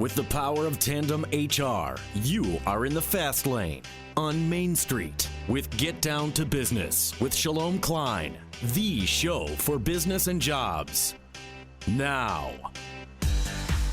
With the power of Tandem HR, you are in the fast lane on Main Street with Get Down to Business with Shalom Klein, the show for business and jobs. Now,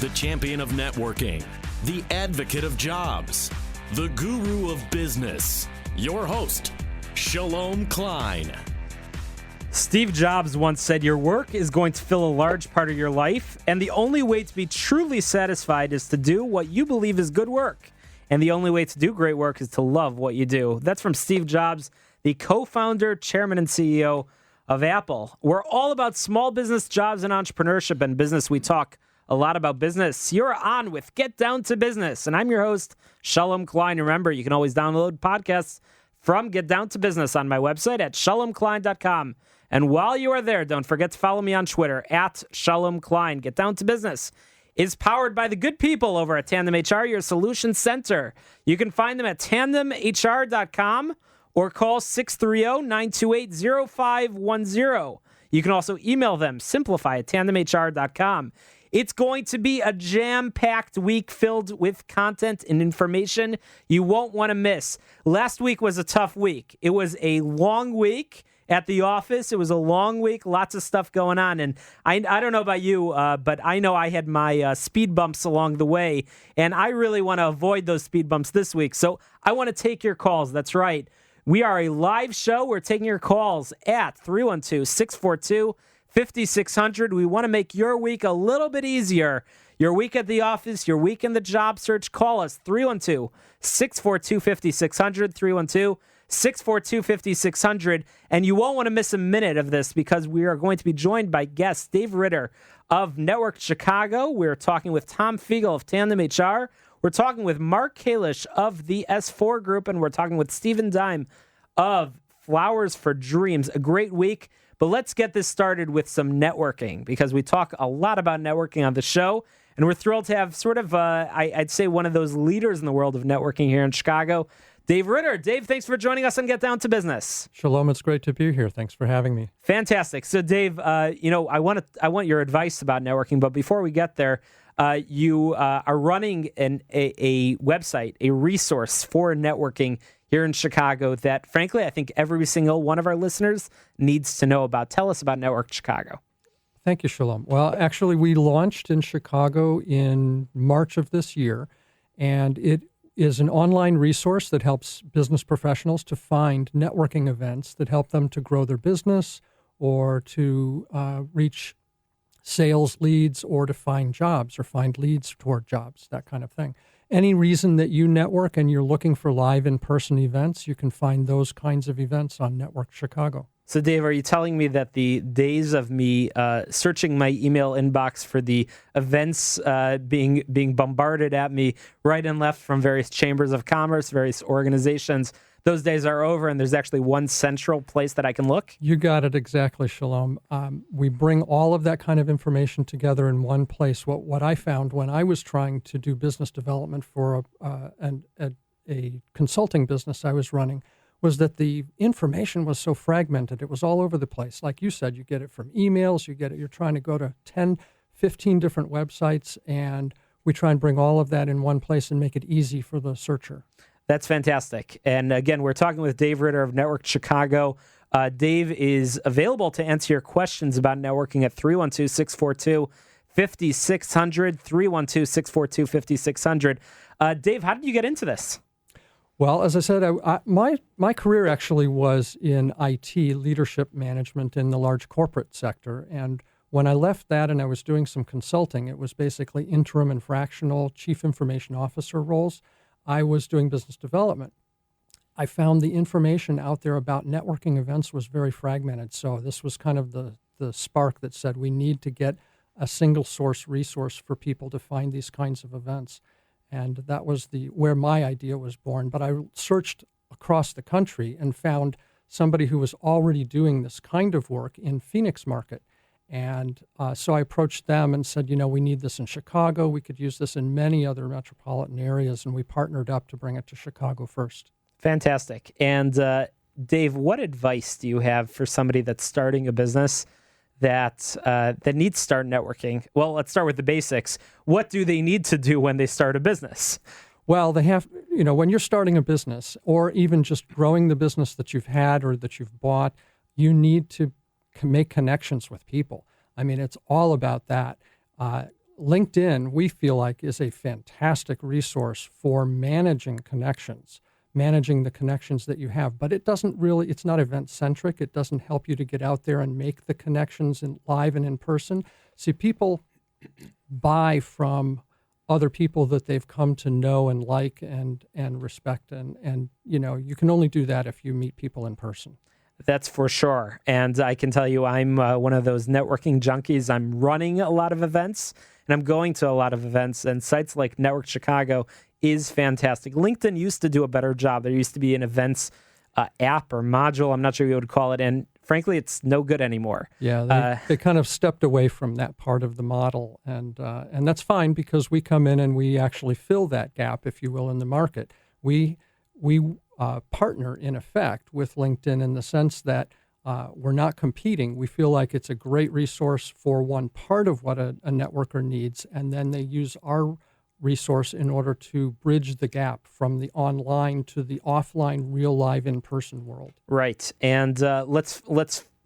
the champion of networking, the advocate of jobs, the guru of business, your host, Shalom Klein. Steve Jobs once said, "Your work is going to fill a large part of your life, and the only way to be truly satisfied is to do what you believe is good work. And the only way to do great work is to love what you do." That's from Steve Jobs, the co-founder, chairman, and CEO of Apple. We're all about small business, jobs, and entrepreneurship and business. We talk a lot about business. You're on with Get Down to Business, and I'm your host, Shalom Klein. Remember, you can always download podcasts from Get Down to Business on my website at shalomklein.com. And while you are there, don't forget to follow me on Twitter at Shalom Klein. Get Down to Business is powered by the good people over at Tandem HR, your solution center. You can find them at tandemhr.com or call 630-928-0510. You can also email them, simplify at tandemhr.com. It's going to be a jam-packed week filled with content and information you won't want to miss. Last week was a tough week. It was a long week at the office. It was a long week, lots of stuff going on. And I don't know about you, but I know I had my speed bumps along the way, and I really want to avoid those speed bumps this week. So I want to take your calls. That's right. We are a live show. We're taking your calls at 312-642-5600. We want to make your week a little bit easier. Your week at the office, your week in the job search, call us 312-642-5600, 312-642-5600, and you won't want to miss a minute of this because we are going to be joined by guest Dave Ritter of Network Chicago. We're talking with Tom Fiegel of Tandem HR. We're talking with Mark Kalish of the S4 Group, and we're talking with Stephen Dime of Flowers for Dreams. A great week, but let's get this started with some networking because we talk a lot about networking on the show, and we're thrilled to have sort of, I'd say, one of those leaders in the world of networking here in Chicago, Dave Ritter. Dave, thanks for joining us on Get Down to Business. Shalom, it's great to be here. Thanks for having me. Fantastic. So, Dave, I want your advice about networking, but before we get there, you are running a website, a resource for networking here in Chicago that, frankly, I think every single one of our listeners needs to know about. Tell us about Network Chicago. Thank you, Shalom. Well, actually, we launched in Chicago in March of this year, and it is an online resource that helps business professionals to find networking events that help them to grow their business or to reach sales leads or to find jobs or find leads toward jobs, that kind of thing. Any reason that you network and you're looking for live in-person events, you can find those kinds of events on Network Chicago. So, Dave, are you telling me that the days of me searching my email inbox for the events being bombarded at me right and left from various chambers of commerce, various organizations, those days are over and there's actually one central place that I can look? You got it exactly, Shalom. We bring all of that kind of information together in one place. What I found when I was trying to do business development for a consulting business I was running was that the information was so fragmented. It was all over the place. Like you said, you get it from emails, you're trying to go to 10, 15 different websites, and we try and bring all of that in one place and make it easy for the searcher. That's fantastic. And again, we're talking with Dave Ritter of Network Chicago. Dave is available to answer your questions about networking at 312-642-5600, 312-642-5600. Dave, how did you get into this? Well, as I said, my career actually was in IT, leadership management in the large corporate sector. And when I left that and I was doing some consulting, it was basically interim and fractional chief information officer roles. I was doing business development. I found the information out there about networking events was very fragmented. So this was kind of the spark that said we need to get a single source resource for people to find these kinds of events. And that was where my idea was born. But I searched across the country and found somebody who was already doing this kind of work in Phoenix market. And so I approached them and said, we need this in Chicago. We could use this in many other metropolitan areas. And we partnered up to bring it to Chicago first. Fantastic. And Dave, what advice do you have for somebody that's starting a business that need to start networking? Well, let's start with the basics. What do they need to do when they start a business? Well, they have, when you're starting a business or even just growing the business that you've had or that you've bought, you need to make connections with people. I mean, it's all about that. LinkedIn, we feel like, is a fantastic resource for managing connections, managing the connections that you have. But it's not event-centric. It doesn't help you to get out there and make the connections live and in person. See, people buy from other people that they've come to know and like and respect. And you can only do that if you meet people in person. That's for sure. And I can tell you, I'm one of those networking junkies. I'm running a lot of events, and I'm going to a lot of events, and sites like Network Chicago is fantastic. LinkedIn used to do a better job. There used to be an events app or module, I'm not sure you would call it, and frankly, it's no good anymore. Yeah, they kind of stepped away from that part of the model, and that's fine because we come in and we actually fill that gap, if you will, in the market. We partner, in effect, with LinkedIn in the sense that we're not competing. We feel like it's a great resource for one part of what a networker needs, and then they use our resource in order to bridge the gap from the online to the offline, real, live, in-person world. Right. And let's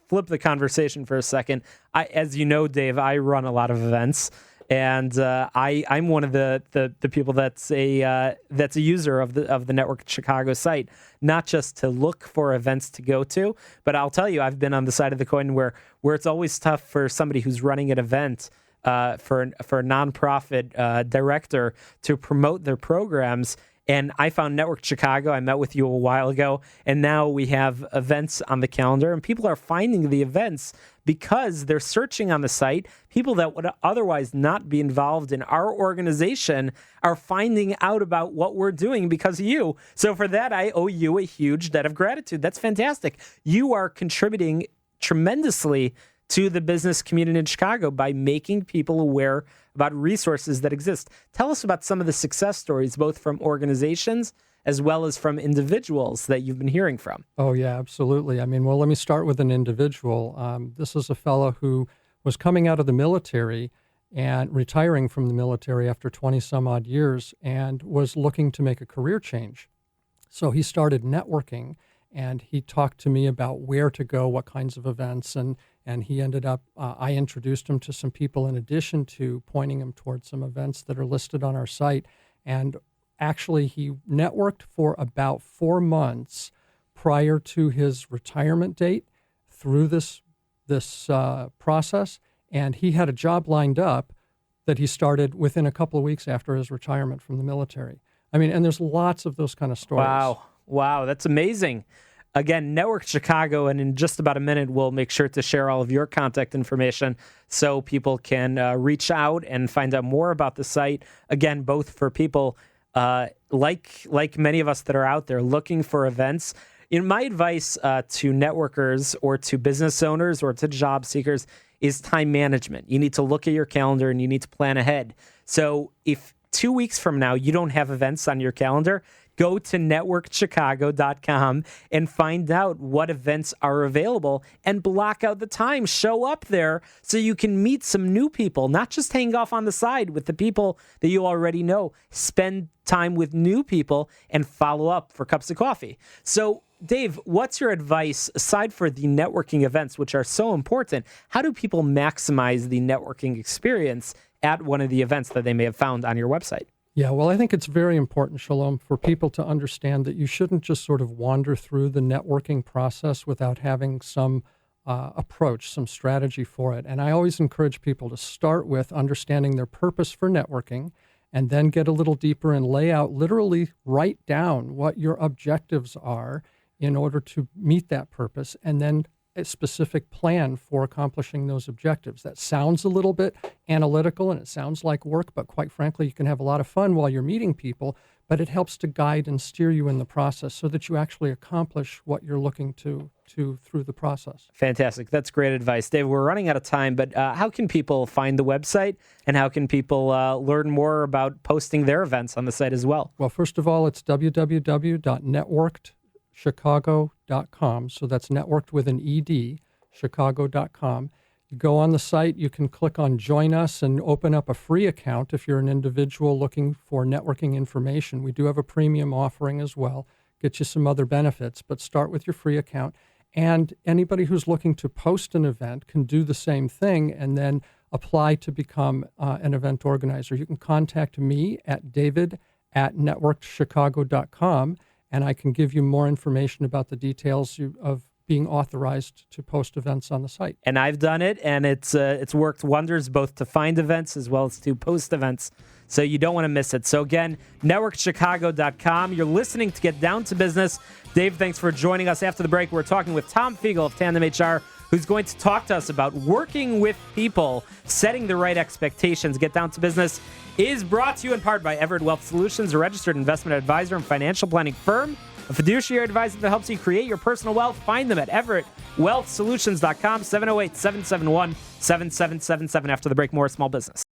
flip the conversation for a second. As you know, Dave, I run a lot of events. And I'm one of the people that's a user of the Network Chicago site, not just to look for events to go to, but I'll tell you, I've been on the side of the coin where it's always tough for somebody who's running an event for a nonprofit director to promote their programs. And I found Network Chicago. I met with you a while ago, and now we have events on the calendar, and people are finding the events because they're searching on the site. People that would otherwise not be involved in our organization are finding out about what we're doing because of you. So for that, I owe you a huge debt of gratitude. That's fantastic. You are contributing tremendously to the business community in Chicago by making people aware about resources that exist. Tell us about some of the success stories, both from organizations as well as from individuals that you've been hearing from. Oh, yeah, absolutely. I mean, well, let me start with an individual. This is a fellow who was coming out of the military and retiring from the military after 20 some odd years and was looking to make a career change. So he started networking, and he talked to me about where to go, what kinds of events, and he ended up, I introduced him to some people in addition to pointing him towards some events that are listed on our site. And actually, he networked for about 4 months prior to his retirement date through this process. And he had a job lined up that he started within a couple of weeks after his retirement from the military. I mean, and there's lots of those kind of stories. Wow, that's amazing. Again, Network Chicago, and in just about a minute, we'll make sure to share all of your contact information so people can reach out and find out more about the site. Again, both for people like many of us that are out there looking for events. My advice to networkers or to business owners or to job seekers is time management. You need to look at your calendar and you need to plan ahead. So if 2 weeks from now you don't have events on your calendar, go to networkchicago.com and find out what events are available and block out the time. Show up there so you can meet some new people, not just hang off on the side with the people that you already know. Spend time with new people and follow up for cups of coffee. So, Dave, what's your advice, aside for the networking events, which are so important? How do people maximize the networking experience at one of the events that they may have found on your website? Yeah, well, I think it's very important, Shalom, for people to understand that you shouldn't just sort of wander through the networking process without having some approach, some strategy for it. And I always encourage people to start with understanding their purpose for networking and then get a little deeper and literally write down what your objectives are in order to meet that purpose, and then a specific plan for accomplishing those objectives. That sounds a little bit analytical and it sounds like work, but quite frankly, you can have a lot of fun while you're meeting people, but it helps to guide and steer you in the process so that you actually accomplish what you're looking to through the process. Fantastic. That's great advice. Dave, we're running out of time, but how can people find the website and how can people learn more about posting their events on the site as well? Well, first of all, it's www.networkedchicago.com. So that's networked with an ED, chicago.com. You go on the site, you can click on Join Us and open up a free account if you're an individual looking for networking information. We do have a premium offering as well, get you some other benefits, but start with your free account. And anybody who's looking to post an event can do the same thing and then apply to become an event organizer. You can contact me at david@networkedchicago.com, and I can give you more information about the details of being authorized to post events on the site. And I've done it, and it's worked wonders both to find events as well as to post events. So you don't want to miss it. So again, networkedchicago.com. You're listening to Get Down to Business. Dave, thanks for joining us. After the break, we're talking with Tom Fiegel of Tandem HR, who's going to talk to us about working with people, setting the right expectations. Get Down to Business is brought to you in part by Everett Wealth Solutions, a registered investment advisor and financial planning firm, a fiduciary advisor that helps you create your personal wealth. Find them at everettwealthsolutions.com, 708-771-7777. After the break, more small business.